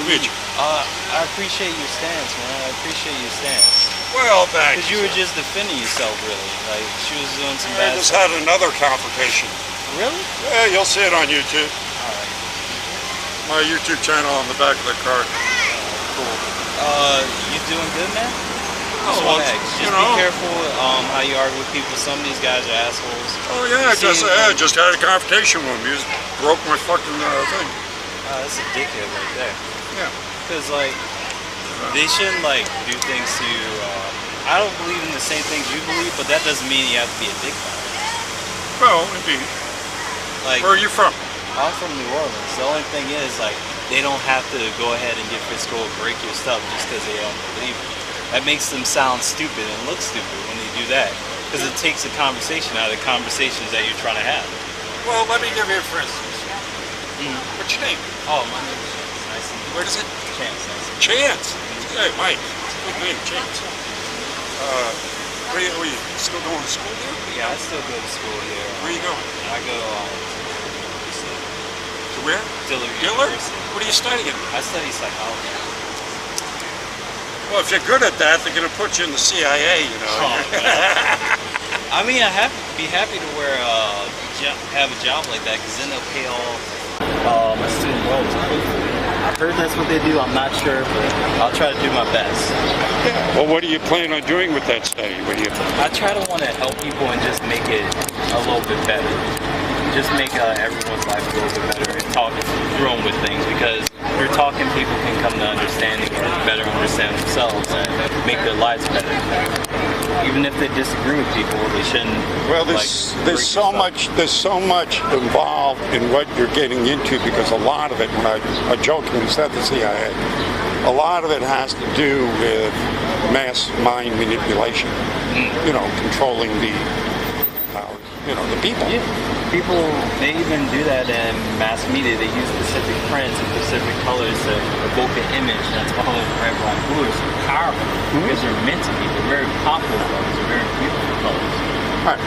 meet you. I appreciate your stance, man. I appreciate your stance. Well, thanks. Because you were just defending yourself, really. Like, she was doing some I bad just stuff. had another confrontation. Really? Yeah, you'll see it on YouTube. Alright. My YouTube channel on the back of the card. Cool. You doing good, man? Oh, well, just be careful how you argue with people. Some of these guys are assholes. Oh yeah, just had a confrontation with him. He just broke my fucking thing. That's a dickhead right there. Yeah. Because like, they shouldn't like do things to. I don't believe in the same things you believe, but that doesn't mean you have to be a dick about it. Well, indeed. Like, where are you from? I'm from New Orleans. The only thing is, like, they don't have to go ahead and get physical or break your stuff just because they don't believe it. That makes them sound stupid and look stupid when they do that. Because it takes a conversation out of the conversations that you're trying to have. Well, let me give you a for instance. What's your name? Oh, my name is Chance. Nice to meet you. What is it? Chance. Nice to meet you. Chance. Hey, Mike. Good name, Chance. Are you still going to school here? Yeah, I still go to school here. Where are you going? I go To where? Dillard Dillard? University. What are you studying? I study psychology. Well, if you're good at that, they're going to put you in the CIA, you know. Oh, I mean, be happy to have a job like that, because then they'll pay all my student loans. I've heard that's what they do. I'm not sure, but I'll try to do my best. Well, what do you plan on doing with that study? I try to want to help people and just make it a little bit better. Just make everyone's life a little bit better and talk through them with things, because through talking, people can come to understanding and better understand themselves and make their lives better. Even if they disagree with people, they shouldn't. Well, there's so much involved in what you're getting into, because a lot of it, when I jokingly said the CIA, a lot of it has to do with mass mind manipulation. You know, controlling the people. Yeah. People, they even do that in mass media. They use specific prints and specific colors to evoke an image. That's why red, black, blue is so powerful, because they're meant to be. They're very popular colors. They're very beautiful colors. Right.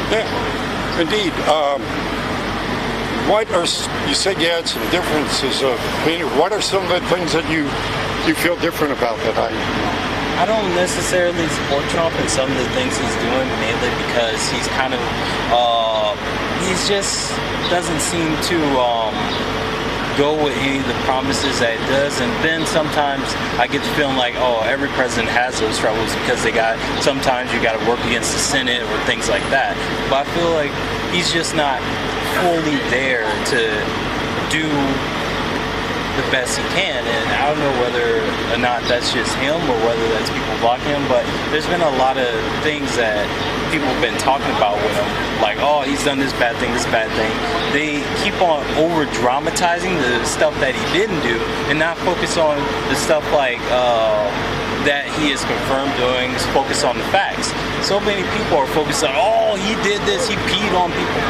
Yeah, indeed. You said you had some differences of opinion. What are some of the things that you feel different about that I don't necessarily support Trump and some of the things he's doing, mainly because he's kind of, he's just doesn't seem to go with any of the promises that it does. And then sometimes I get the feeling like, oh, every president has those troubles because sometimes you got to work against the Senate or things like that. But I feel like he's just not fully there to do the best he can, and I don't know whether or not that's just him or whether that's people blocking him, but there's been a lot of things that people have been talking about with him, like, oh, he's done this bad thing. They keep on over dramatizing the stuff that he didn't do and not focus on the stuff like that he is confirmed doing, focus on the facts. So many people are focused on, oh, he did this, he peed on people.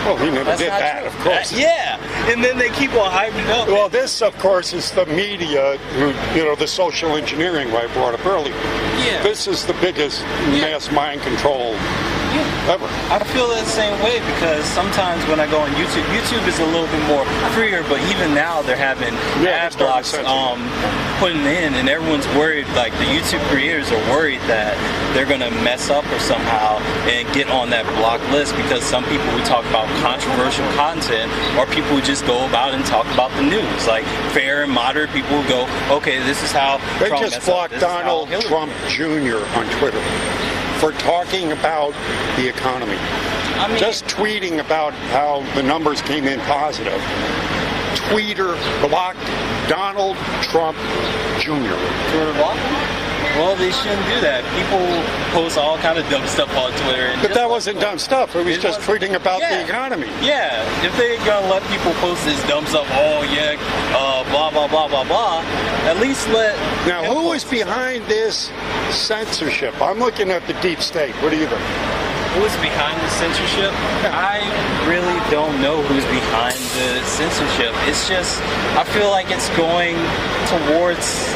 Well, he never did that, of course. Yeah, and then they keep on hyping up. Well, this, of course, is the media, the social engineering I brought up earlier. Yeah. This is the biggest mass mind control ever. I feel the same way, because sometimes when I go on YouTube is a little bit more freer, but even now they're having ad blocks putting in, and everyone's worried, like the YouTube creators are worried that they're going to mess up or somehow and get on that block list, because some people who talk about controversial content are people who just go about and talk about the news. Like fair and moderate people who go, okay, this is how they just blocked Donald Trump Jr. on Twitter for talking about the economy. I mean, just tweeting about how the numbers came in positive. Tweeter blocked Donald Trump Jr. Twitter blocked him? Well, they shouldn't do that. People post all kind of dumb stuff on Twitter. But that wasn't dumb stuff. It was just tweeting about the economy. Yeah. If they're going to let people post this dumb stuff, blah, blah, blah, blah, blah, at least let... Now, who is behind this censorship? I'm looking at the deep state. What do you think? Who's behind the censorship? I really don't know who's behind the censorship. It's just, I feel like it's going towards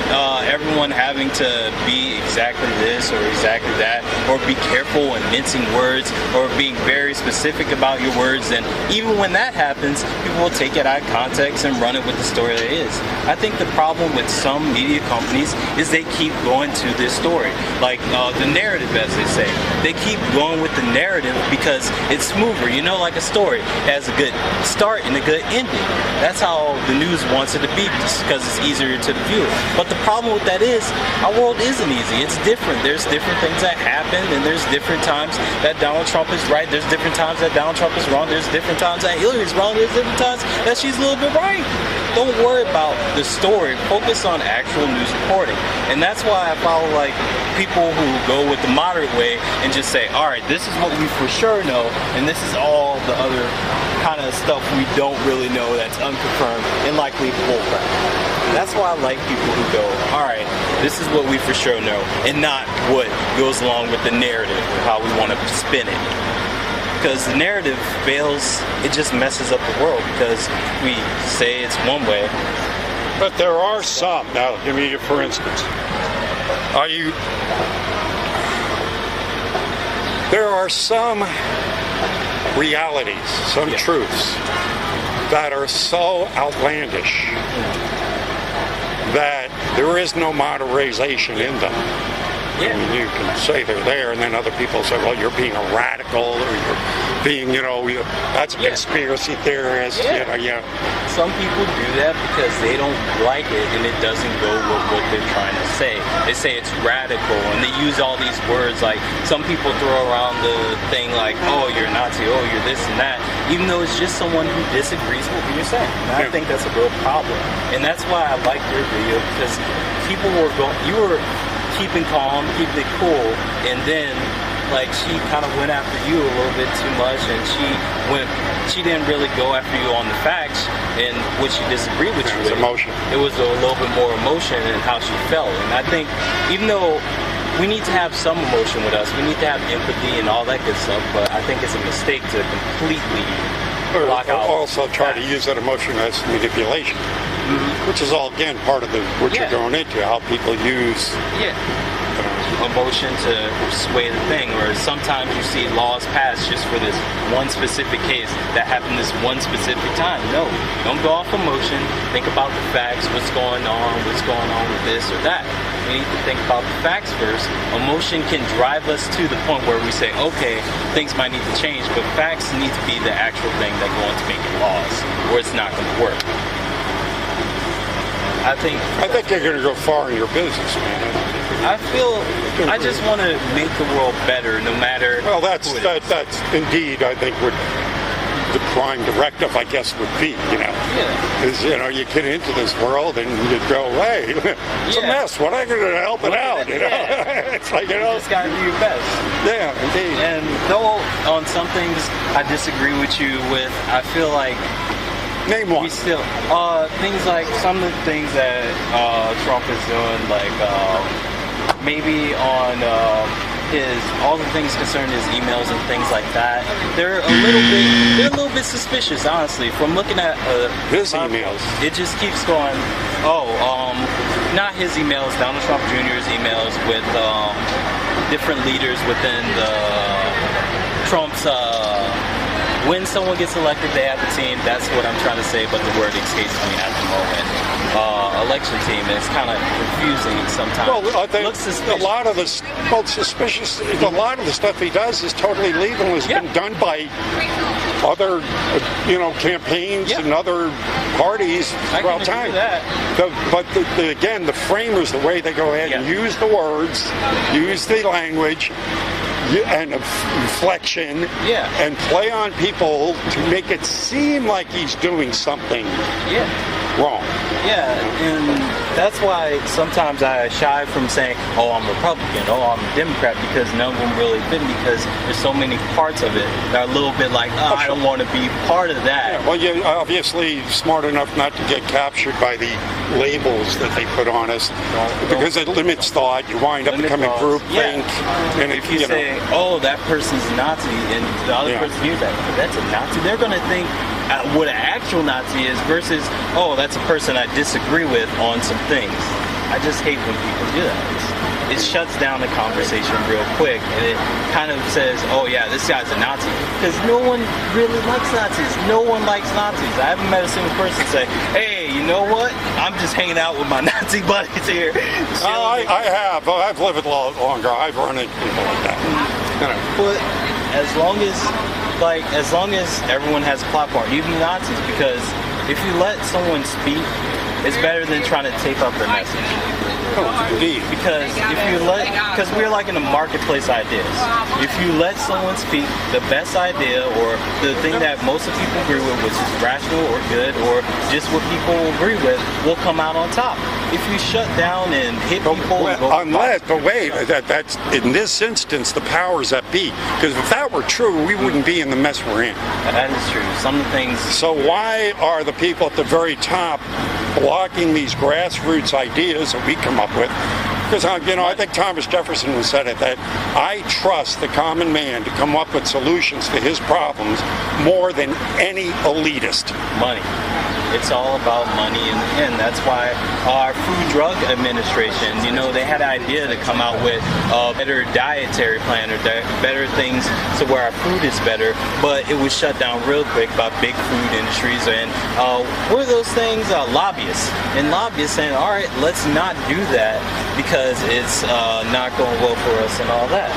everyone having to be exactly this or exactly that, or be careful in mincing words, or being very specific about your words. And even when that happens, people will take it out of context and run it with the story that it is. I think the problem with some media companies is they keep going to this story, like the narrative, as they say. They keep going with the narrative because it's smoother, you know, like a story. It has a good start and a good ending. That's how the news wants it to be, just because it's easier to the viewer. But the problem with that is, our world isn't easy. It's different. There's different things that happen, and there's different times that Donald Trump is right. There's different times that Donald Trump is wrong. There's different times that Hillary's wrong. There's different times that she's a little bit right. Don't worry about the story. Focus on actual news reporting. And that's why I follow like people who go with the moderate way and just say, all right, this is what we for sure know, and this is all the other kind of stuff we don't really know that's unconfirmed and likely bullcrap. That's why I like people who go, all right, this is what we for sure know, and not what goes along with the narrative of how we want to spin it. Because the narrative fails, it just messes up the world, because we say it's one way. But there are some. Now, give me for instance. There are some realities, some truths that are so outlandish that there is no moderation in them. I mean, you can say they're there, and then other people say, well, you're being a radical, or you're being, that's a conspiracy theorist. Some people do that because they don't like it, and it doesn't go with what they're trying to say. They say it's radical, and they use all these words. Like, some people throw around the thing like, oh, you're a Nazi, oh, you're this and that, even though it's just someone who disagrees with what you're saying. And I think that's a real problem. And that's why I like your video, because people were you were keeping calm, keeping it cool, and then like she kind of went after you a little bit too much, and she didn't really go after you on the facts and what she disagreed with you with. Emotion. It was a little bit more emotion in how she felt. And I think even though we need to have some emotion with us, we need to have empathy and all that good stuff, but I think it's a mistake to completely block out. Also try to use that emotion as manipulation. Which is all, again, part of what you're going into, how people use emotion to sway the thing. Or sometimes you see laws passed just for this one specific case that happened this one specific time. No, don't go off emotion. Think about the facts, what's going on with this or that. We need to think about the facts first. Emotion can drive us to the point where we say, okay, things might need to change, but facts need to be the actual thing that go into making laws, or it's not going to work. I think you're going to go far in your business, man. I just want to make the world better, no matter. Well, that's indeed, I think, what the prime directive, I guess, would be. Is you get into this world and you go, hey, it's a mess. What am I going to help it out? It's like you just got to do your best. Yeah, indeed. And though on some things I disagree with you with, I feel like. Name one. We still things like some of the things that Trump is doing, like maybe on all the things concerning his emails and things like that. They're a little bit suspicious, honestly. From looking at his emails, it just keeps going. Not his emails, Donald Trump Jr.'s emails with different leaders within the Trump's. When someone gets elected, they have a team. That's what I'm trying to say, but the word escapes me at the moment. Election team, and it's kind of confusing sometimes. Well, I think a lot of the suspicious. A lot of the stuff he does is totally legal. Has been done by other, campaigns and other parties throughout time. But again, the framers, the way they go ahead and use the words, use the language. And inflection, and play on people to make it seem like he's doing something wrong. Yeah, and that's why sometimes I shy from saying, oh, I'm Republican, oh, I'm a Democrat, because none of them really fit, because there's so many parts of it that are a little bit like, oh, I don't want to be part of that. Yeah, well, you're obviously smart enough not to get captured by the labels that they put on us, because it limits thought. You wind up becoming groupthink. Yeah. And if you say, oh, that person's Nazi, and the other person hears that, that's a Nazi, they're going to think what an actual Nazi is versus, oh, that's a person I disagree with on some things. I just hate when people do that. It shuts down the conversation real quick, and it kind of says, oh yeah, this guy's a Nazi. Because no one really likes Nazis. No one likes Nazis. I haven't met a single person say, hey, you know what? I'm just hanging out with my Nazi buddies here. I have. I've lived a lot longer. I've run into people like that. But as long as everyone has a platform, even Nazis, because if you let someone speak, it's better than trying to tape up their message. Oh, indeed. Because we're like in a marketplace ideas. If you let someone speak, the best idea or the thing that most of people agree with, which is rational or good or just what people agree with, will come out on top. If you shut down and hit people, that's in this instance the powers that be. Because if that were true, we wouldn't be in the mess we're in. That is true. Some of the things. So why are the people at the very top blocking these grassroots ideas that we come up with? Because, I think Thomas Jefferson said it, that I trust the common man to come up with solutions to his problems more than any elitist. Money. It's all about money, and that's why our Food Drug Administration, they had an idea to come out with a better dietary plan or better things so where our food is better, but it was shut down real quick by big food industries and what are those things? Lobbyists. And lobbyists saying, all right, let's not do that because it's not going well for us and all that.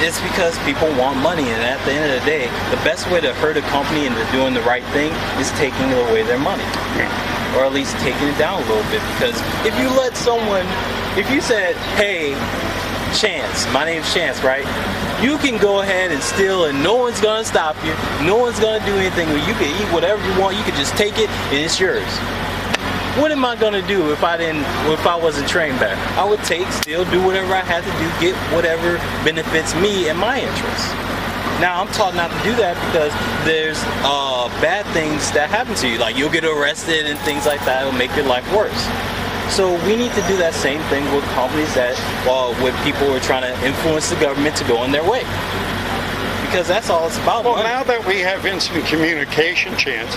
It's because people want money, and at the end of the day, the best way to hurt a company into doing the right thing is taking away their money. Or at least taking it down a little bit, because if you said, hey, Chance, my name's Chance, right? You can go ahead and steal and no one's gonna stop you, no one's gonna do anything, you can eat whatever you want, you can just take it and it's yours. What am I gonna do if I wasn't trained better? I would steal, do whatever I had to do, get whatever benefits me and my interests. Now I'm taught not to do that because there's bad things that happen to you, like you'll get arrested and things like that. It'll make your life worse. So we need to do that same thing with companies with people who are trying to influence the government to go in their way. Because that's all it's about. Well, now that we have instant communication, Chance,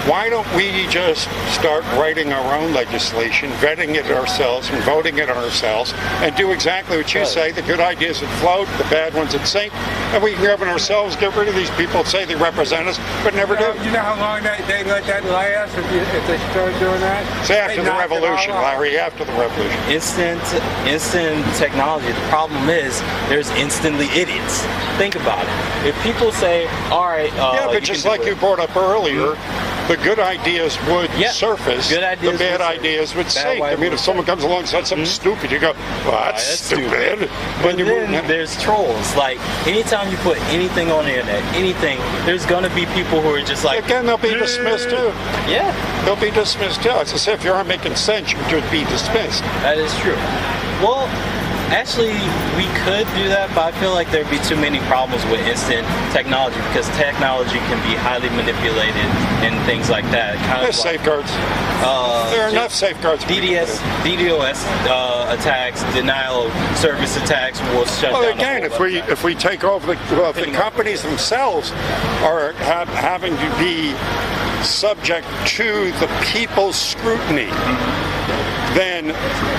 why don't we just start writing our own legislation, vetting it ourselves and voting it ourselves, and do exactly what you say, the good ideas that float, the bad ones that sink, and we can govern ourselves, get rid of these people, say they represent us, but never do. You know how long they let that last if they start doing that? Say after the revolution, Larry, after the revolution. Instant technology. The problem is there's instantly idiots. Think about it. If people say, all right... but just like you brought up earlier, the good ideas would surface, the bad ideas would sink. I mean, if someone comes along and says something stupid, you go, well, that's stupid. But then there's trolls. Like, anytime you put anything on the internet, anything, there's going to be people who are just like... Again, they'll be dismissed too. Yeah. They'll be dismissed too. It's as if you aren't making sense, you should be dismissed. That is true. Well... Actually, we could do that, but I feel like there'd be too many problems with instant technology because technology can be highly manipulated and things like that. There's safeguards. There are enough safeguards. DDoS attacks, denial of service attacks will shut down. Well, again, if we take over if the companies themselves are having to be subject to the people's scrutiny. Then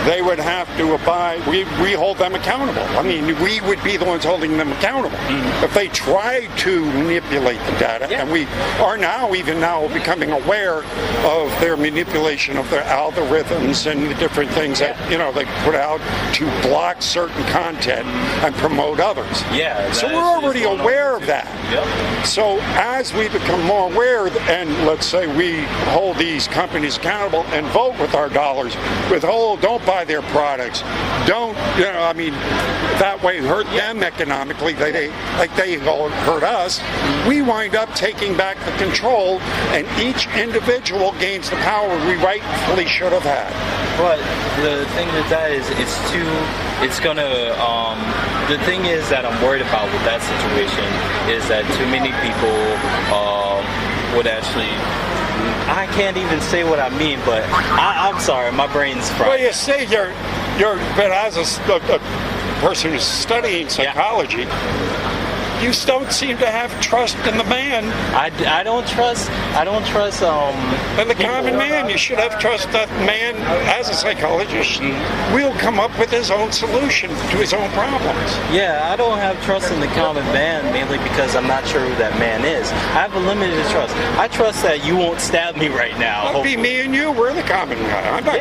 they would have to abide. We hold them accountable. I mean, we would be the ones holding them accountable. If they tried to manipulate the data, and we are even now becoming aware of their manipulation of their algorithms and the different things that they put out to block certain content and promote others. Yeah. So we're already aware of that. Yep. So as we become more aware, and let's say we hold these companies accountable and vote with our dollars retailers withhold, don't buy their products, don't, I mean, that way hurt them economically, like they hurt us. We wind up taking back the control, and each individual gains the power we rightfully should have had. But the thing with that is, the thing is that I'm worried about with that situation is that too many people would actually, I can't even say what I mean, but I'm sorry, my brain's fried. Well, you see, but as a person who's studying psychology, you don't seem to have trust in the man. I don't trust. And the common man, you should have trust that man. As a psychologist, will come up with his own solution to his own problems. Yeah, I don't have trust in the common man mainly because I'm not sure who that man is. I have a limited trust. I trust that you won't stab me right now. It'll be me and you. We're the common guy. I'm not,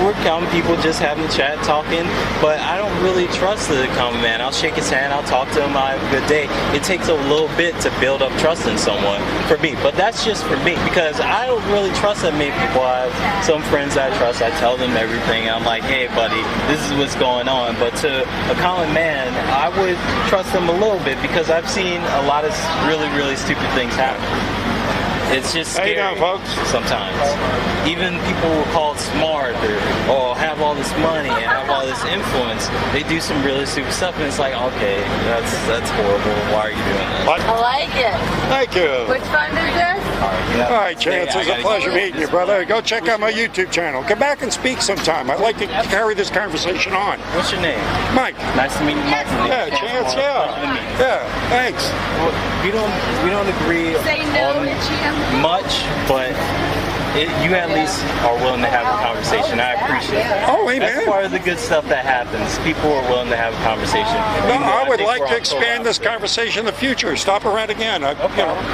We're common people just having a chat, talking, but I don't really trust the common man. I'll shake his hand, I'll talk to him, I have a good day. It takes a little bit to build up trust in someone, for me, but that's just for me, because I don't really trust that many people. I have some friends that I trust, I tell them everything, I'm like, hey buddy, this is what's going on, but to a common man, I would trust them a little bit, because I've seen a lot of really, really stupid things happen. It's just scary. How you doing, folks? Sometimes. Even people who are called smart or have all this money and have all this influence, they do some really stupid stuff, and it's like, okay, that's horrible. Why are you doing this? I like it. Thank you. Which fund is this? All right, Chance, it's a pleasure meeting you, brother. Go check out my YouTube channel. Come back and speak sometime. I'd like to carry this conversation on. What's your name? Mike. Nice to meet you, Mike. Yeah, Chance, yeah, thanks. Well, we don't agree Say no on to Jim. much, but you at least are willing to have a conversation. I appreciate that. Oh, amen. That's part of the good stuff that happens. People are willing to have a conversation. No, I would like to expand this conversation in the future. Stop around again. No problem.